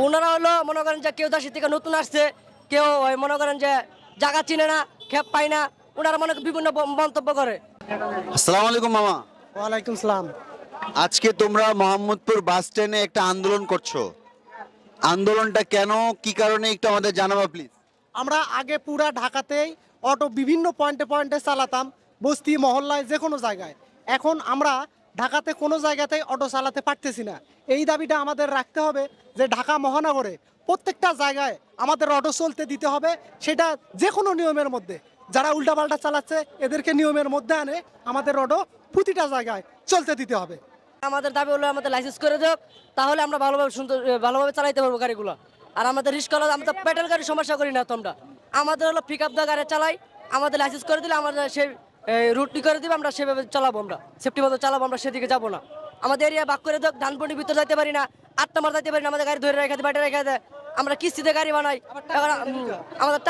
ওনারা হলো মনে করেন যে কেউ দাসী থেকে নতুন আসছে, কেউ ওই মনে করেন যে জায়গা চিনে না, খেপ পায় না, ওনারা মনে করেন বিভিন্ন মন্তব্য করে। আসসালামু আলাইকুম মামা। ওয়ালাইকুম সালাম। আজকে তোমরা মোহাম্মদপুর বাস স্ট্যান্ডে একটা আন্দোলন করছো, আন্দোলনটা কেন, কি কারণে একটু আমাদের জানাবা প্লিজ। আমরা আগে পুরা ঢাকাতেই অটো বিভিন্ন পয়েন্টে পয়েন্টে চালাতাম, বস্তি মহল্লায় যে কোনো জায়গায়। এখন আমরা ঢাকাতে কোনো জায়গাতেই অটো চালাতে পারতেছি না। এই দাবিটা আমাদের রাখতে হবে যে ঢাকা মহানগরে প্রত্যেকটা জায়গায় আমাদের অটো চলতে দিতে হবে, সেটা যে কোনো নিয়মের মধ্যে। যারা উল্টাপাল্টা চালাচ্ছে এদেরকে নিয়মের মধ্যে আনে আমাদের অটো প্রতিটা জায়গায় চলতে দিতে হবে। আমাদের দাবি হলো আমাদের লাইসেন্স করে দেব, তাহলে আমরা ভালোভাবে সুন্দর ভালোভাবে চালাইতে পারবো গাড়িগুলো। আর আমাদের রিস্ক হলো আমরা তো পেট্রোল গাড়ি সমস্যা করি না, তোমরা আমাদের হলো পিক আপ দা গাড়ি চালাই, আমাদের লাইসেন্স করে দিলে আমাদের সেই রুটটি করে দিবে, আমরা সেভাবে চালাবো, আমরা সেফটি মতো চালাবো, আমরা সেদিকে যাবো না। আমাদের এরিয়া বাক করে দেখ, ধানপন্ডির ভিতরে যাইতে পারি না, 8 নম্বর যাইতে পারি না, আমাদের গাড়ি ধরে রেখে দেয়, বাটে রেখে দেয়, আমরা কিস্তিতে গাড়ি বানাই, আমাদের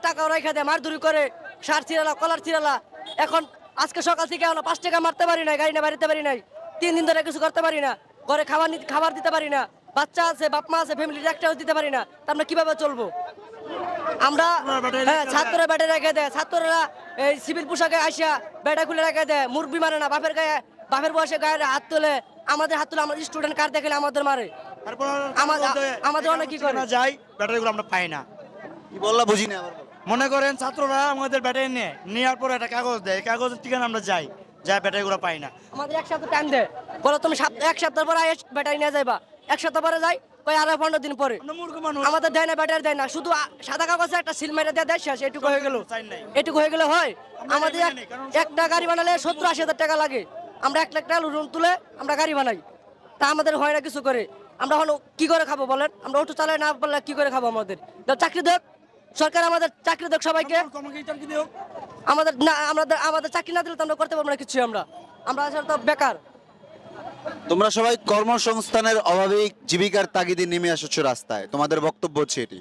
টাকাও রেখে দেয়, মারধুরি করে, সার ছিড়ালা কলার ছিড়ালা। এখন আজকে সকাল থেকে আমরা 5 টাকা মারতে পারি না, গাড়ি না বাড়িতে পারি নাই, 3 দিন ধরে কিছু করতে পারি না, ঘরে খাবার দিতে পারি না, বাচ্চা আছে, বাপ মা আছে, ফ্যামিলির একটাও দিতে পারি না, তা আমরা কিভাবে চলবো? আমরা ছাত্ররা ব্যাটে রেখে দেয়, ছাত্ররা এই সিভিল পোশাকে আসা ব্যাটা খুলে রেখে দেয়, মুরগি মারে না, বাপের বয়সে গায়ে হাত তোলে, আমাদের হাত তুলে, আমাদের স্টুডেন্ট কার দেখলে আমাদের মারে, আমাদের অনেক কি করে যাই ব্যাটারিগুলো আমরা পাই না। কি বললা বুঝি না আবার বলো। মনে করেন ছাত্ররা আমাদের ব্যাটারি নেওয়ার পরে একটা কাগজ দেয়, কাগজের ঠিকানা আমরা যাই ব্যাটারিগুলো পাই না। আমাদের এক সপ্তাহ টাইম দেয়, বলো তুমি এক সপ্তাহ পরে ব্যাটারি নিয়ে যাইবা, এক সপ্তাহ পরে যাই কই আরো 15 দিন পরে, মূর্খ মানুষ। আমাদের দেয় না, ব্যাটারি দেয় না, শুধু সাদা কাগজে একটা সিল মেরে দেয়, শেষ, এটুকু হয়ে গেল, এটুকু হয়ে গেলে হয়? আমাদের একটা গাড়ি বানালে 70-80 হাজার টাকা লাগে, আমরা 1 লাখ টাকা লোন তুলে আমরা গাড়ি বানাই, তা আমাদের হয় না কিছু করে। আমরা এখন কি করে খাবো বলেন? আমরা অটো চালাই না পারলে কি করে খাবো? আমাদের চাকরি দেখ সরকার, আমাদের চাকরি দেখ সবাইকে, আমাদের চাকরি না দিলে তো আমরা করতে পারবো না কিছু, আমরা আসলে তো বেকার। তোমরা সবাই কর্মসংস্থানের অভাবে জীবিকার তাগিদে নেমে আসছো রাস্তায়, তোমাদের বক্তব্য হচ্ছে এটি।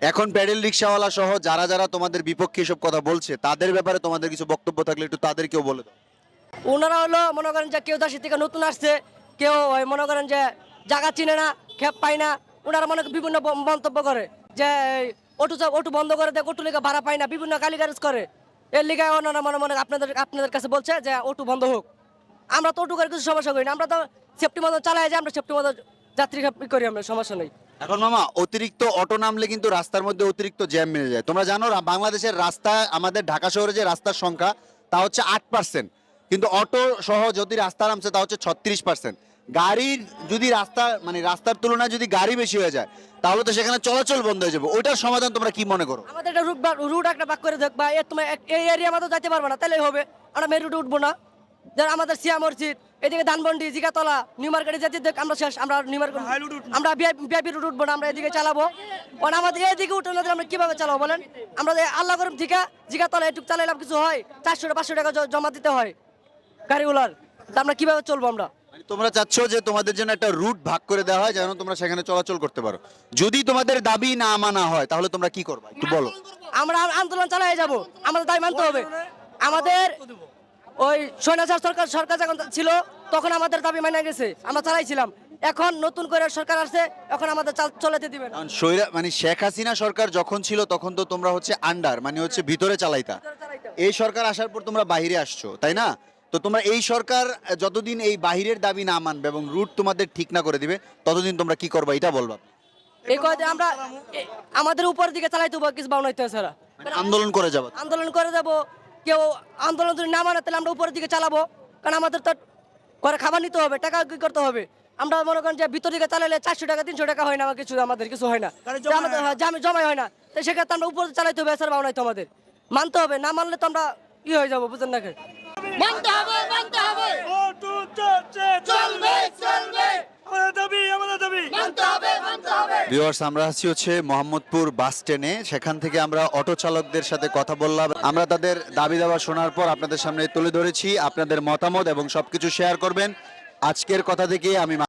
এখন প্যাডেল রিক্সাওয়ালা সহ যারা যারা তোমাদের বিপক্ষে এসব কথা বলছে, তাদের ব্যাপারে তোমাদের কিছু বক্তব্য থাকলে একটু তাদেরকেও বলে দাও। ওনারা হলো মনে করেন যে কেউ দাসী থেকে নতুন আসছে, কেউ ওই মনে করেন যে জায়গা চিনে না, খেপ পায় না, ওনারা মনে করেন বিভিন্ন মন্তব্য করে যে অটো বন্ধ করে দেয়, অটো লিগা ভাড়া পায় না, বিভিন্ন গালিগালাজ করে, এর লিগা ওনারা মনে আপনাদের কাছে বলছে যে অটো বন্ধ হোক। আমরা তো অটো করে কিছু সমস্যা করি না, আমরা তো সেফটি মতো চালাই যাই, আমরা সেফটি মতো যাত্রী করি, আমরা সমস্যা নেই। এখন মামা, অতিরিক্ত অটো নামলে কিন্তু রাস্তার মধ্যে অতিরিক্ত জ্যাম মেরে যায়। তোমরা জানো বাংলাদেশের রাস্তা, আমাদের ঢাকা শহরে যে রাস্তার সংখ্যা তা হচ্ছে 8%, কিন্তু অটো সহ যদি রাস্তা নামছে তা হচ্ছে 36%। গাড়ির যদি রাস্তার তুলনায় যদি গাড়ি বেশি হয়ে যায়, তাহলে তো সেখানে চলাচল বন্ধ হয়ে যাবে। ওইটার সমাধান তোমরা কি মনে করো? আমাদের একটা রুট একটা ভাগ করে দেখ, বা তোমার এই এরিয়া মতো যাইতে পারবে না, তাহলে হবে আমরা মেন রুটে উঠবো না। যারা আমাদের সিয়া মসজিদ, এদিকে ধানমন্ডি, জিগাতলা, নিউ মার্কেটে যেতে দেখ, আমরা শেষ, আমরা নিউ মার্কেট, আমরা ভিআইপি রুট উঠবো না, আমরা এদিকে চালাবো। কারণ আমাদের এইদিকে উঠে না, আমরা কিভাবে চালাবো বলেন? আমরা আল্লাহ করম থেকে জিগাতলা এটুক চালাইলাম, কিছু হয় 400-500 টাকা জমা দিতে হয় গাড়িগুলার, তা আমরা কিভাবে চলবো? আমরা তোমরা চাচ্ছ যে তোমাদের জন্য একটা রুট ভাগ করে দেওয়া হয়, যেন তোমরা সেখানে চলাচল করতে পারো। যদি তোমাদের দাবি না মানা হয়, তাহলে তোমরা কি করবে একটু বলো। আমরা আন্দোলন চালাই যাব, আমাদের দাবি মানতে হবে। আমাদের ওই স্বৈরাচার সরকার যখন ছিল তখন আমাদের দাবি মানা গেছে, আমরা চালাইছিলাম। এখন নতুন করে সরকার আসছে, এখন আমাদের চলাতে দিবে না। শেখ হাসিনা সরকার যখন ছিল তখন তো তোমরা হচ্ছে আন্ডার, হচ্ছে ভিতরে চালাইতা। এই সরকার আসার পর তোমরা বাহিরে আসছো, তাই না? তো তোমরা এই সরকার যতদিন এই বাহিরের দাবি না মানবে এবং রুট তোমাদের ঠিক না করে দিবে, ততদিন তোমরা কি করবে এটা বলবা। এই কথা আমরা আমাদের উপরের দিকে চালাইতে হবে, কিছু বাউনাইতে হবে স্যার, আন্দোলন করে যাবো, আন্দোলন করে যাবো। কেউ আন্দোলন যদি না মানে তাহলে আমরা উপরের দিকে চালাবো, কারণ আমাদের তো করে খাবার নিতে হবে, টাকা কি করতে হবে। আমরা মনে করেন যে ভিতর দিকে চালাইলে 400 টাকা 300 টাকা হয় না, আমাদের কিছু হয় না, জমাই হয় না, তাই সেক্ষেত্রে আমরা উপরে চালাইতে হবে, স্যার বাউনাইতে আমাদের মানতে হবে, না মানলে তো আমরা ই হয়ে যাবো, বুঝলেন না? মানতে হবে, মানতে হবে, চলবে চলবে, আমাদের দাবি মানতে হবে, মানতে হবে। ভিউয়ার্স, আমরা আছি হচ্ছে মোহাম্মদপুর বাস স্ট্যান্ডে। সেখান থেকে আমরা অটো চালকদের সাথে কথা বললাম, আমরা তাদের দাবি দাওয়া শোনার পর আপনাদের সামনে তুলে ধরেছি। আপনাদের মতামত এবং সবকিছু শেয়ার করবেন। আজকের কথা থেকে আমি